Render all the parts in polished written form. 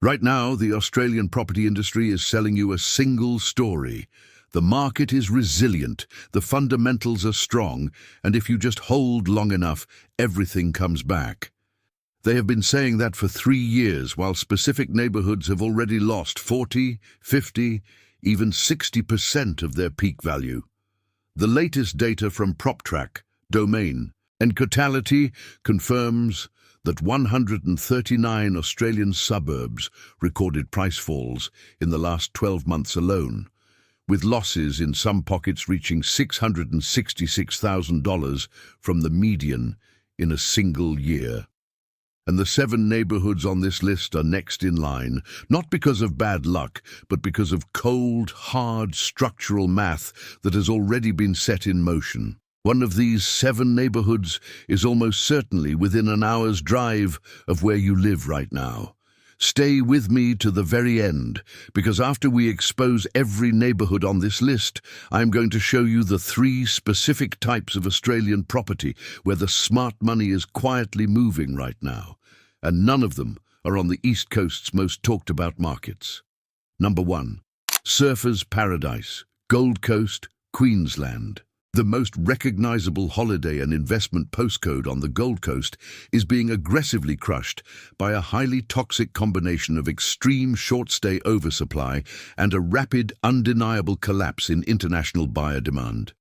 Right now, the Australian property industry is selling you a single story. The market is resilient, the fundamentals are strong, and if you just hold long enough, everything comes back. They have been saying that for 3 years, while specific neighbourhoods have already lost 40, 50, even 60% of their peak value. The latest data from PropTrack, Domain, and Cotality confirms that 139 Australian suburbs recorded price falls in the last 12 months alone, with losses in some pockets reaching $666,000 from the median in a single year. And the 7 neighbourhoods on this list are next in line, not because of bad luck, but because of cold, hard, structural math that has already been set in motion. One of these 7 neighbourhoods is almost certainly within an hour's drive of where you live right now. Stay with me to the very end, because after we expose every neighbourhood on this list, I'm going to show you the 3 specific types of Australian property where the smart money is quietly moving right now, and none of them are on the East Coast's most talked about markets. Number 1. Surfers' Paradise, Gold Coast, Queensland. The most recognisable holiday and investment postcode on the Gold Coast is being aggressively crushed by a highly toxic combination of extreme short-stay oversupply and a rapid, undeniable collapse in international buyer demand.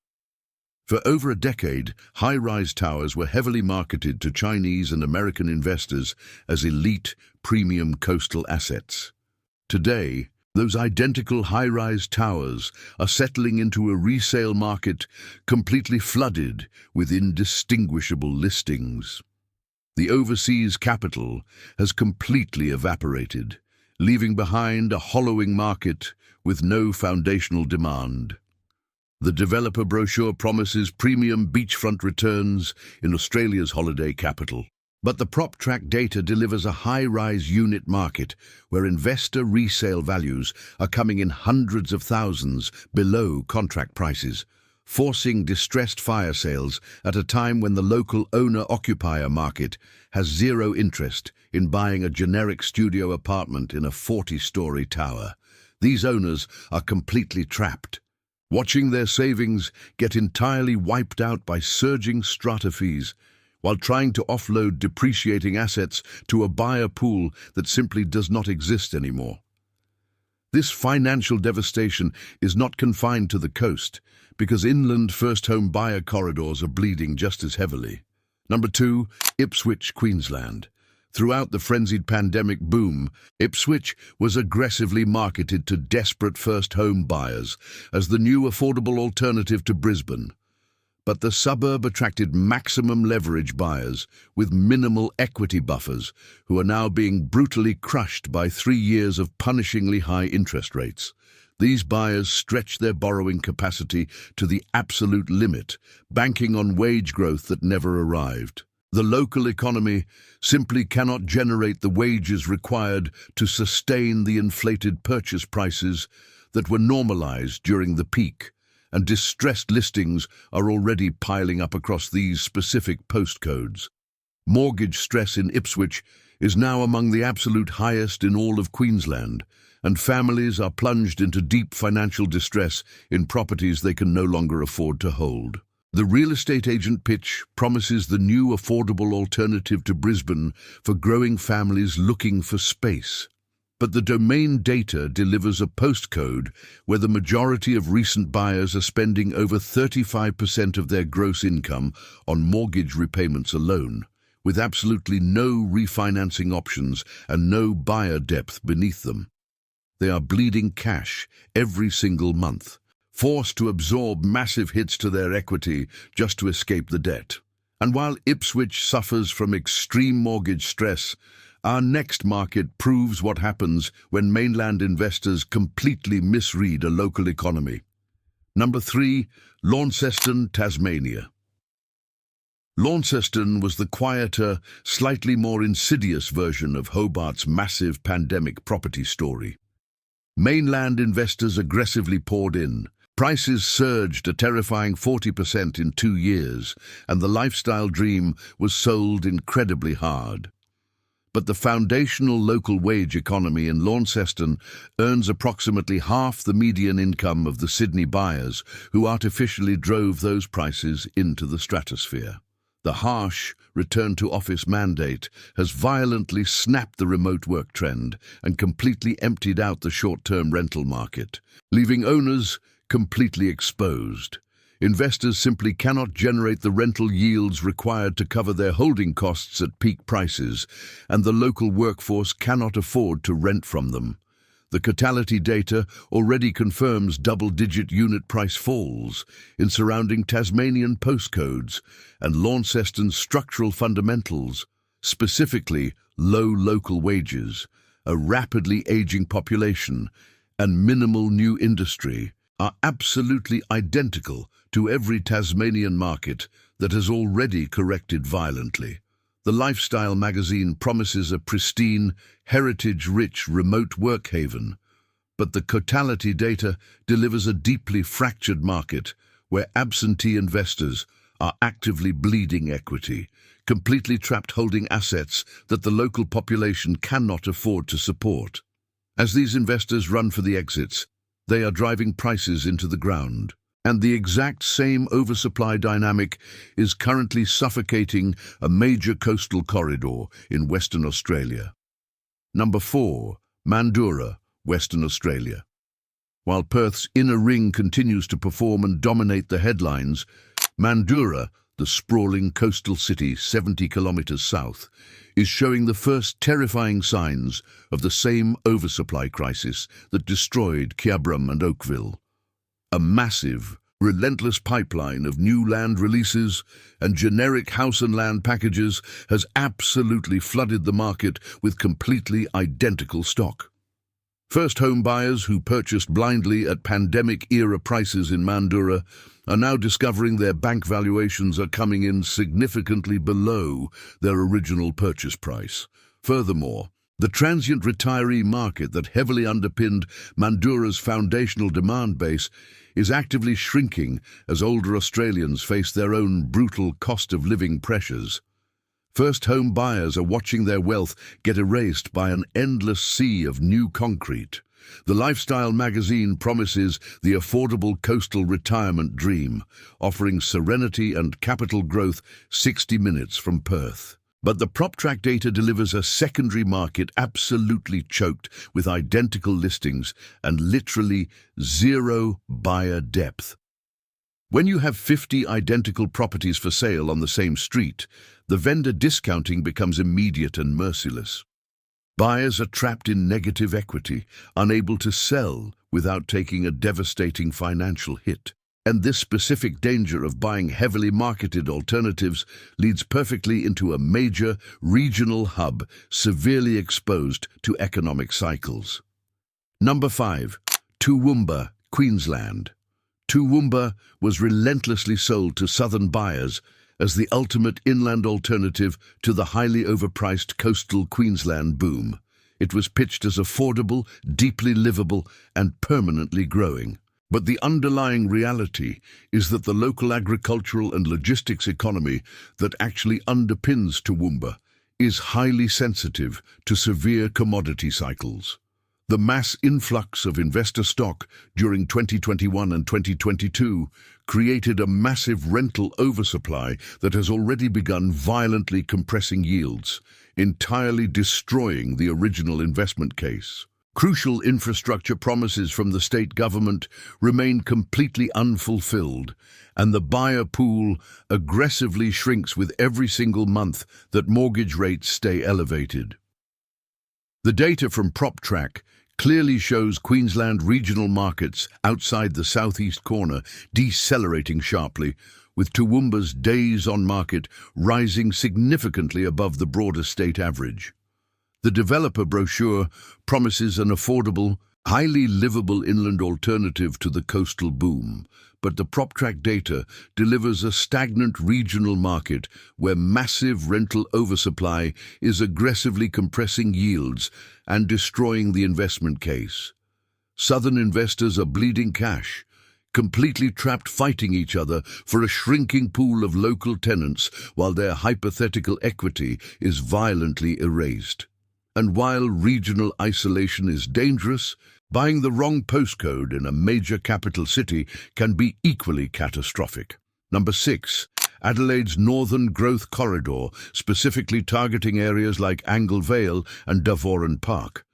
For over a decade, high-rise towers were heavily marketed to Chinese and American investors as elite, premium coastal assets. Today, those identical high-rise towers are settling into a resale market completely flooded with indistinguishable listings. The overseas capital has completely evaporated, leaving behind a hollowing market with no foundational demand. The developer brochure promises premium beachfront returns in Australia's holiday capital. But the PropTrack data delivers a high-rise unit market where investor resale values are coming in hundreds of thousands below contract prices, forcing distressed fire sales at a time when the local owner-occupier market has zero interest in buying a generic studio apartment in a 40-story tower. These owners are completely trapped, watching their savings get entirely wiped out by surging strata fees, while trying to offload depreciating assets to a buyer pool that simply does not exist anymore. This financial devastation is not confined to the coast, because inland first-home buyer corridors are bleeding just as heavily. Number 2, Ipswich, Queensland. Throughout the frenzied pandemic boom, Ipswich was aggressively marketed to desperate first-home buyers as the new affordable alternative to Brisbane. But the suburb attracted maximum leverage buyers with minimal equity buffers who are now being brutally crushed by 3 years of punishingly high interest rates. These buyers stretch their borrowing capacity to the absolute limit, banking on wage growth that never arrived. The local economy simply cannot generate the wages required to sustain the inflated purchase prices that were normalized during the peak, and distressed listings are already piling up across these specific postcodes. Mortgage stress in Ipswich is now among the absolute highest in all of Queensland, and families are plunged into deep financial distress in properties they can no longer afford to hold. The real estate agent pitch promises the new affordable alternative to Brisbane for growing families looking for space. But the Domain data delivers a postcode where the majority of recent buyers are spending over 35% of their gross income on mortgage repayments alone, with absolutely no refinancing options and no buyer depth beneath them. They are bleeding cash every single month, forced to absorb massive hits to their equity just to escape the debt. And while Ipswich suffers from extreme mortgage stress, our next market proves what happens when mainland investors completely misread a local economy. Number 3, Launceston, Tasmania. Launceston was the quieter, slightly more insidious version of Hobart's massive pandemic property story. Mainland investors aggressively poured in. Prices surged a terrifying 40% in 2 years, and the lifestyle dream was sold incredibly hard. But the foundational local wage economy in Launceston earns approximately half the median income of the Sydney buyers who artificially drove those prices into the stratosphere. The harsh return-to-office mandate has violently snapped the remote work trend and completely emptied out the short-term rental market, leaving owners completely exposed. Investors simply cannot generate the rental yields required to cover their holding costs at peak prices, and the local workforce cannot afford to rent from them. The Cotality data already confirms double-digit unit price falls in surrounding Tasmanian postcodes and Launceston's structural fundamentals, specifically low local wages, a rapidly aging population, and minimal new industry, are absolutely identical to every Tasmanian market that has already corrected violently. The lifestyle magazine promises a pristine, heritage-rich remote work haven, but the Cotality data delivers a deeply fractured market where absentee investors are actively bleeding equity, completely trapped holding assets that the local population cannot afford to support. As these investors run for the exits, they are driving prices into the ground. And the exact same oversupply dynamic is currently suffocating a major coastal corridor in Western Australia. Number 4. Mandurah, Western Australia. While Perth's inner ring continues to perform and dominate the headlines, Mandurah, the sprawling coastal city 70 kilometres south, is showing the first terrifying signs of the same oversupply crisis that destroyed Kyabram and Oakville. A massive, relentless pipeline of new land releases and generic house and land packages has absolutely flooded the market with completely identical stock. First home buyers who purchased blindly at pandemic-era prices in Mandurah are now discovering their bank valuations are coming in significantly below their original purchase price. Furthermore, the transient retiree market that heavily underpinned Mandurah's foundational demand base is actively shrinking as older Australians face their own brutal cost of living pressures. First home buyers are watching their wealth get erased by an endless sea of new concrete. The lifestyle magazine promises the affordable coastal retirement dream, offering serenity and capital growth 60 minutes from Perth. But the PropTrack data delivers a secondary market absolutely choked with identical listings and literally zero buyer depth. When you have 50 identical properties for sale on the same street, the vendor discounting becomes immediate and merciless. Buyers are trapped in negative equity, unable to sell without taking a devastating financial hit. And this specific danger of buying heavily marketed alternatives leads perfectly into a major regional hub severely exposed to economic cycles. Number 5. Toowoomba, Queensland. Toowoomba was relentlessly sold to southern buyers as the ultimate inland alternative to the highly overpriced coastal Queensland boom. It was pitched as affordable, deeply livable, and permanently growing. But the underlying reality is that the local agricultural and logistics economy that actually underpins Toowoomba is highly sensitive to severe commodity cycles. The mass influx of investor stock during 2021 and 2022 created a massive rental oversupply that has already begun violently compressing yields, entirely destroying the original investment case. Crucial infrastructure promises from the state government remain completely unfulfilled, and the buyer pool aggressively shrinks with every single month that mortgage rates stay elevated. The data from PropTrack clearly shows Queensland regional markets outside the southeast corner decelerating sharply, with Toowoomba's days on market rising significantly above the broader state average. The developer brochure promises an affordable, highly livable inland alternative to the coastal boom, but the PropTrack data delivers a stagnant regional market where massive rental oversupply is aggressively compressing yields and destroying the investment case. Southern investors are bleeding cash, completely trapped fighting each other for a shrinking pool of local tenants while their hypothetical equity is violently erased. And while regional isolation is dangerous, buying the wrong postcode in a major capital city can be equally catastrophic. Number 6. Adelaide's Northern Growth Corridor, specifically targeting areas like Angle Vale and Davoren Park.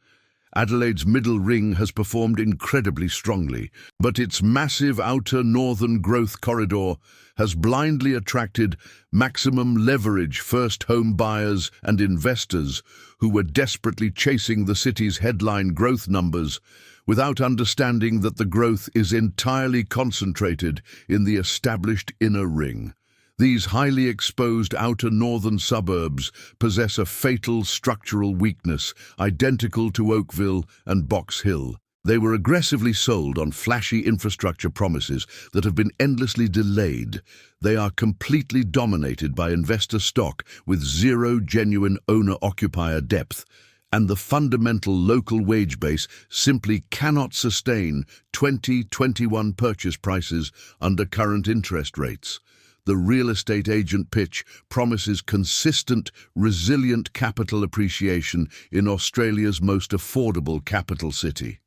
Adelaide's middle ring has performed incredibly strongly, but its massive outer northern growth corridor has blindly attracted maximum leverage first home buyers and investors who were desperately chasing the city's headline growth numbers without understanding that the growth is entirely concentrated in the established inner ring. These highly exposed outer northern suburbs possess a fatal structural weakness identical to Oakville and Box Hill. They were aggressively sold on flashy infrastructure promises that have been endlessly delayed. They are completely dominated by investor stock with zero genuine owner-occupier depth, and the fundamental local wage base simply cannot sustain 2021 purchase prices under current interest rates. The real estate agent pitch promises consistent, resilient capital appreciation in Australia's most affordable capital city.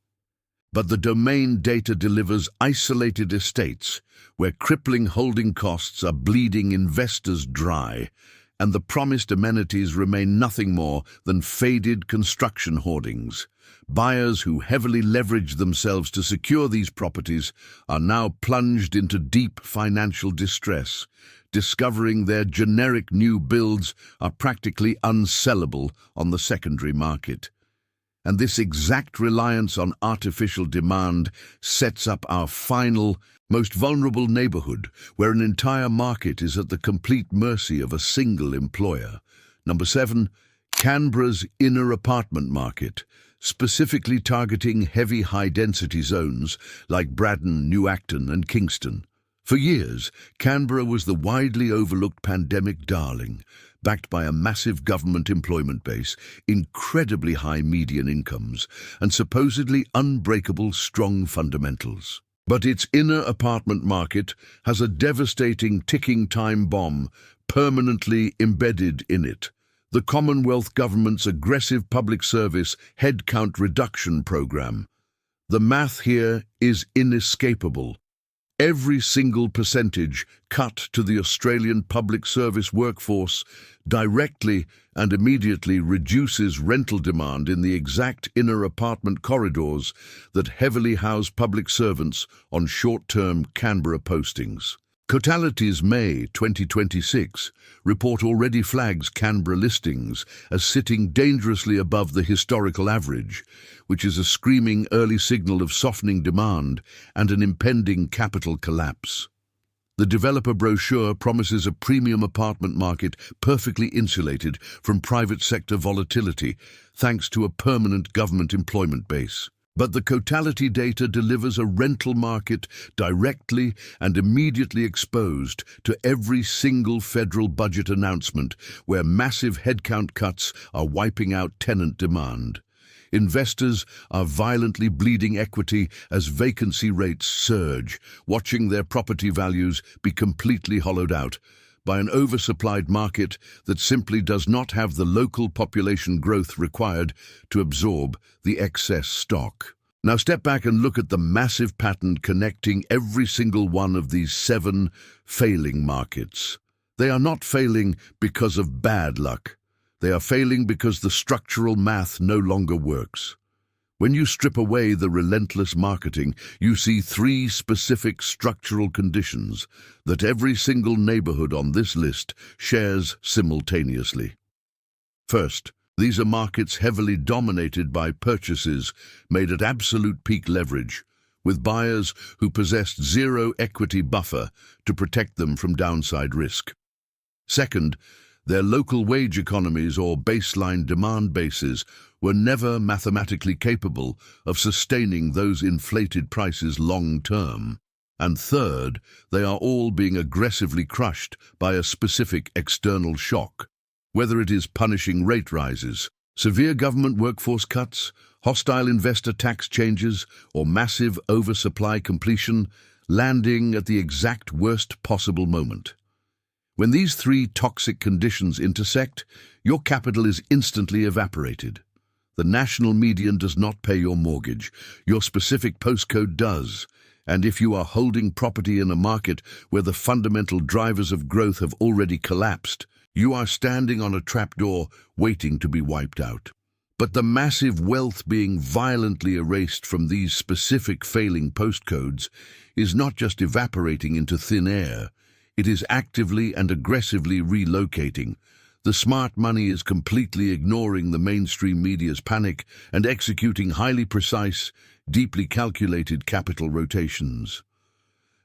But the domain data delivers isolated estates where crippling holding costs are bleeding investors dry, and the promised amenities remain nothing more than faded construction hoardings. Buyers who heavily leveraged themselves to secure these properties are now plunged into deep financial distress, discovering their generic new builds are practically unsellable on the secondary market. And this exact reliance on artificial demand sets up our final, most vulnerable neighbourhood, where an entire market is at the complete mercy of a single employer. Number 7. Canberra's inner apartment market, specifically targeting heavy high-density zones like Braddon, New Acton and Kingston. For years, Canberra was the widely overlooked pandemic darling, backed by a massive government employment base, incredibly high median incomes, and supposedly unbreakable strong fundamentals. But its inner apartment market has a devastating ticking time bomb permanently embedded in it: the Commonwealth Government's aggressive public service headcount reduction program. The math here is inescapable. Every single percentage cut to the Australian public service workforce directly and immediately reduces rental demand in the exact inner apartment corridors that heavily house public servants on short-term Canberra postings. Cotality's May 2026 report already flags Canberra listings as sitting dangerously above the historical average, which is a screaming early signal of softening demand and an impending capital collapse. The developer brochure promises a premium apartment market perfectly insulated from private sector volatility thanks to a permanent government employment base. But the Cotality data delivers a rental market directly and immediately exposed to every single federal budget announcement where massive headcount cuts are wiping out tenant demand. Investors are violently bleeding equity as vacancy rates surge, watching their property values be completely hollowed out by an oversupplied market that simply does not have the local population growth required to absorb the excess stock. Now step back and look at the massive pattern connecting every single one of these 7 failing markets. They are not failing because of bad luck. They are failing because the structural math no longer works. When you strip away the relentless marketing, you see 3 specific structural conditions that every single neighbourhood on this list shares simultaneously. First, these are markets heavily dominated by purchases made at absolute peak leverage, with buyers who possessed zero equity buffer to protect them from downside risk. Second, their local wage economies or baseline demand bases were never mathematically capable of sustaining those inflated prices long-term. And third, they are all being aggressively crushed by a specific external shock. Whether it is punishing rate rises, severe government workforce cuts, hostile investor tax changes, or massive oversupply completion, landing at the exact worst possible moment. When these three toxic conditions intersect, your capital is instantly evaporated. The national median does not pay your mortgage. Your specific postcode does. And if you are holding property in a market where the fundamental drivers of growth have already collapsed, you are standing on a trapdoor waiting to be wiped out. But the massive wealth being violently erased from these specific failing postcodes is not just evaporating into thin air, it is actively and aggressively relocating. The smart money is completely ignoring the mainstream media's panic and executing highly precise, deeply calculated capital rotations.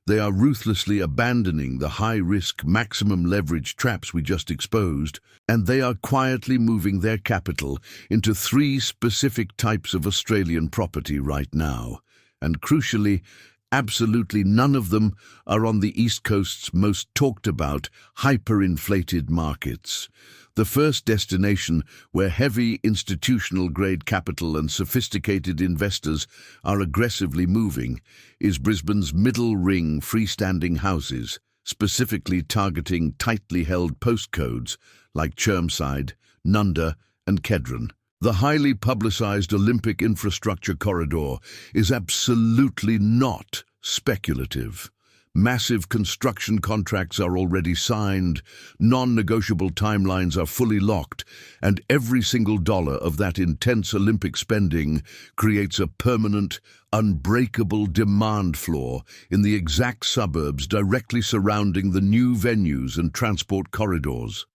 They are ruthlessly abandoning the high-risk, maximum leverage traps we just exposed, and they are quietly moving their capital into three specific types of Australian property right now. And crucially, absolutely none of them are on the East Coast's most talked-about, hyperinflated markets. The first destination where heavy institutional-grade capital and sophisticated investors are aggressively moving is Brisbane's middle ring freestanding houses, specifically targeting tightly held postcodes like Chermside, Nunda and Kedron. The highly publicised Olympic infrastructure corridor is absolutely not speculative. Massive construction contracts are already signed, non-negotiable timelines are fully locked, and every single dollar of that intense Olympic spending creates a permanent, unbreakable demand floor in the exact suburbs directly surrounding the new venues and transport corridors.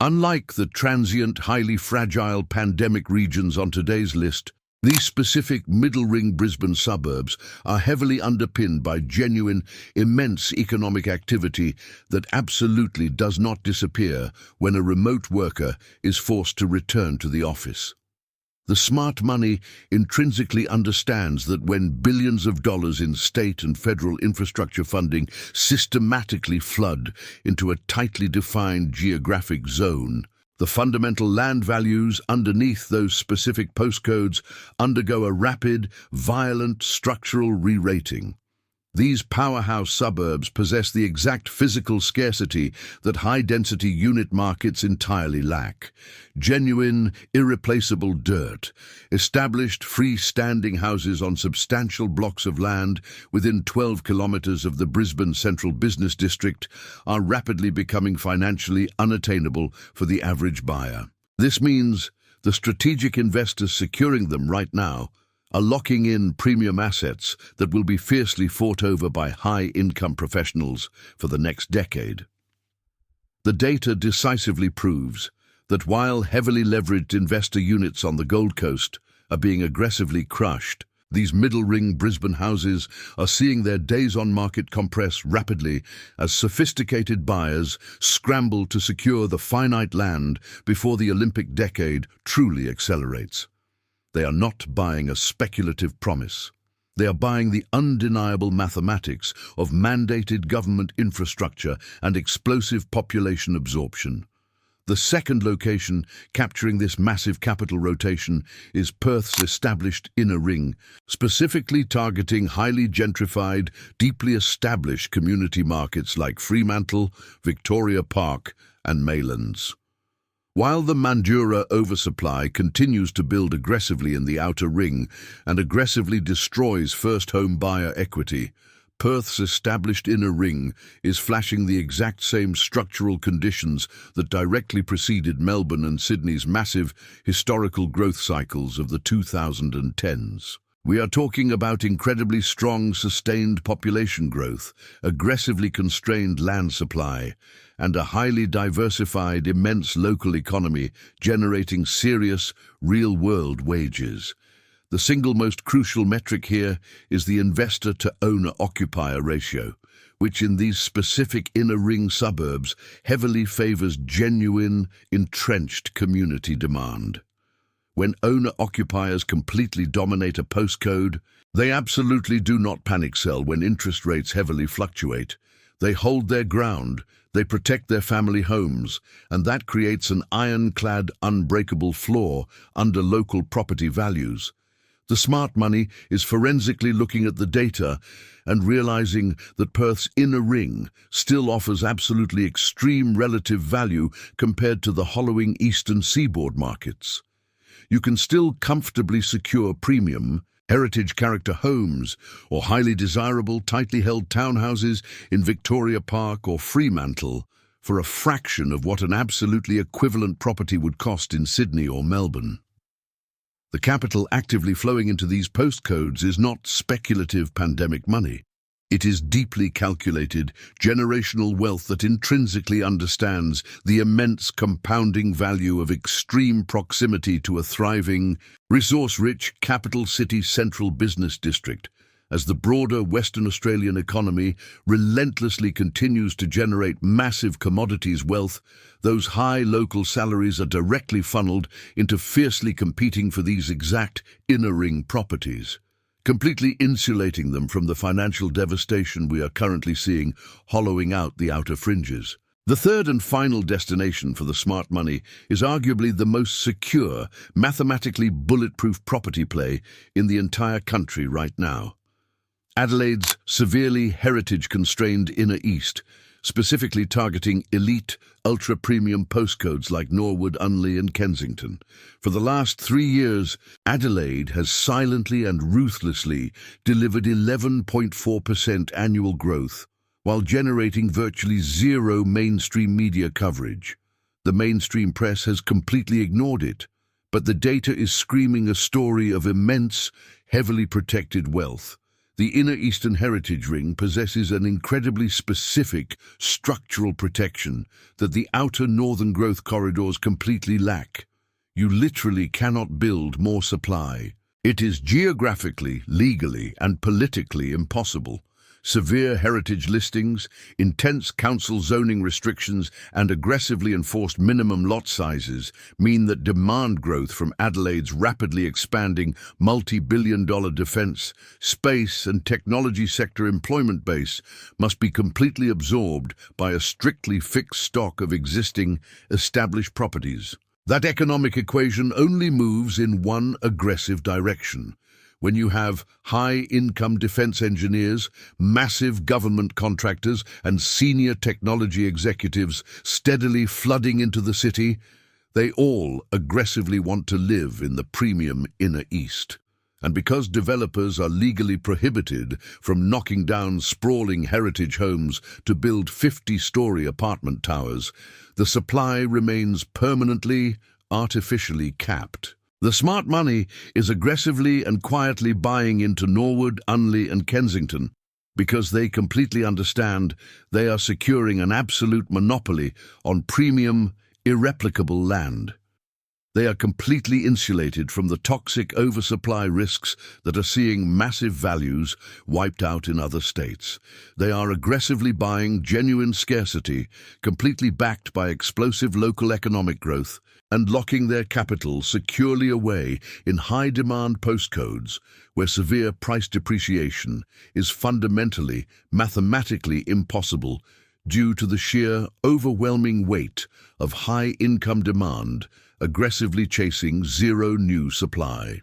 Unlike the transient, highly fragile pandemic regions on today's list, these specific middle-ring Brisbane suburbs are heavily underpinned by genuine, immense economic activity that absolutely does not disappear when a remote worker is forced to return to the office. The smart money intrinsically understands that when billions of dollars in state and federal infrastructure funding systematically flood into a tightly defined geographic zone, the fundamental land values underneath those specific postcodes undergo a rapid, violent structural re-rating. These powerhouse suburbs possess the exact physical scarcity that high-density unit markets entirely lack. Genuine, irreplaceable dirt, established freestanding houses on substantial blocks of land within 12 kilometres of the Brisbane Central Business District are rapidly becoming financially unattainable for the average buyer. This means the strategic investors securing them right now are locking in premium assets that will be fiercely fought over by high-income professionals for the next decade. The data decisively proves that while heavily leveraged investor units on the Gold Coast are being aggressively crushed, these middle-ring Brisbane houses are seeing their days on market compress rapidly as sophisticated buyers scramble to secure the finite land before the Olympic decade truly accelerates. They are not buying a speculative promise. They are buying the undeniable mathematics of mandated government infrastructure and explosive population absorption. The second location capturing this massive capital rotation is Perth's established inner ring, specifically targeting highly gentrified, deeply established community markets like Fremantle, Victoria Park and Maylands. While the Mandurah oversupply continues to build aggressively in the outer ring and aggressively destroys first home buyer equity, Perth's established inner ring is flashing the exact same structural conditions that directly preceded Melbourne and Sydney's massive historical growth cycles of the 2010s. We are talking about incredibly strong, sustained population growth, aggressively constrained land supply, and a highly diversified, immense local economy generating serious, real-world wages. The single most crucial metric here is the investor-to-owner-occupier ratio, which in these specific inner ring suburbs heavily favours genuine, entrenched community demand. When owner-occupiers completely dominate a postcode, they absolutely do not panic sell when interest rates heavily fluctuate. They hold their ground, they protect their family homes, and that creates an ironclad, unbreakable floor under local property values. The smart money is forensically looking at the data and realizing that Perth's inner ring still offers absolutely extreme relative value compared to the hollowing eastern seaboard markets. You can still comfortably secure premium, heritage character homes or highly desirable, tightly held townhouses in Victoria Park or Fremantle for a fraction of what an absolutely equivalent property would cost in Sydney or Melbourne. The capital actively flowing into these postcodes is not speculative pandemic money. It is deeply calculated, generational wealth that intrinsically understands the immense compounding value of extreme proximity to a thriving, resource-rich capital city central business district, as the broader Western Australian economy relentlessly continues to generate massive commodities wealth. Those high local salaries are directly funneled into fiercely competing for these exact inner ring properties, completely insulating them from the financial devastation we are currently seeing hollowing out the outer fringes. The third and final destination for the smart money is arguably the most secure, mathematically bulletproof property play in the entire country right now. Adelaide's severely heritage-constrained inner east, specifically targeting elite, ultra-premium postcodes like Norwood, Unley and Kensington. For the last 3 years, Adelaide has silently and ruthlessly delivered 11.4% annual growth, while generating virtually zero mainstream media coverage. The mainstream press has completely ignored it, but the data is screaming a story of immense, heavily protected wealth. The inner eastern heritage ring possesses an incredibly specific structural protection that the outer northern growth corridors completely lack. You literally cannot build more supply. It is geographically, legally, and politically impossible. Severe heritage listings, intense council zoning restrictions, and aggressively enforced minimum lot sizes mean that demand growth from Adelaide's rapidly expanding multi-billion-dollar defence, space and technology sector employment base must be completely absorbed by a strictly fixed stock of existing, established properties. That economic equation only moves in one aggressive direction. When you have high-income defence engineers, massive government contractors and senior technology executives steadily flooding into the city, they all aggressively want to live in the premium inner east. And because developers are legally prohibited from knocking down sprawling heritage homes to build 50-story apartment towers, the supply remains permanently, artificially capped. The smart money is aggressively and quietly buying into Norwood, Unley and Kensington because they completely understand they are securing an absolute monopoly on premium, irreplicable land. They are completely insulated from the toxic oversupply risks that are seeing massive values wiped out in other states. They are aggressively buying genuine scarcity, completely backed by explosive local economic growth, and locking their capital securely away in high-demand postcodes where severe price depreciation is fundamentally, mathematically impossible due to the sheer, overwhelming weight of high-income demand aggressively chasing zero new supply.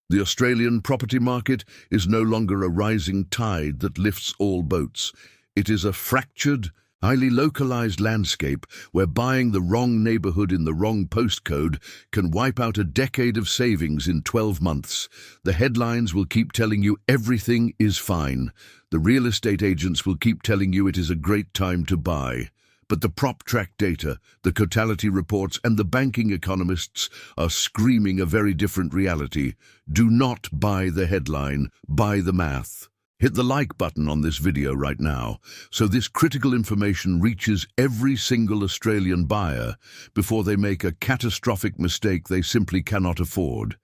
The Australian property market is no longer a rising tide that lifts all boats. It is a fractured, highly localized landscape where buying the wrong neighbourhood in the wrong postcode can wipe out a decade of savings in 12 months. The headlines will keep telling you everything is fine. The real estate agents will keep telling you it is a great time to buy. But the prop track data, the totality reports and the banking economists are screaming a very different reality. Do not buy the headline, buy the math. Hit the like button on this video right now so this critical information reaches every single Australian buyer before they make a catastrophic mistake they simply cannot afford.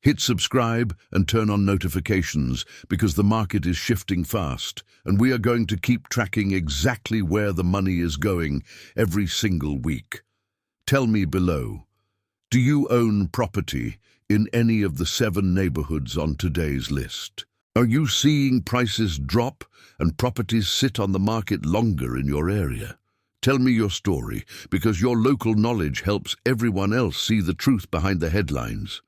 Hit subscribe and turn on notifications because the market is shifting fast and we are going to keep tracking exactly where the money is going every single week. Tell me below, do you own property in any of the 7 neighbourhoods on today's list? Are you seeing prices drop and properties sit on the market longer in your area? Tell me your story because your local knowledge helps everyone else see the truth behind the headlines.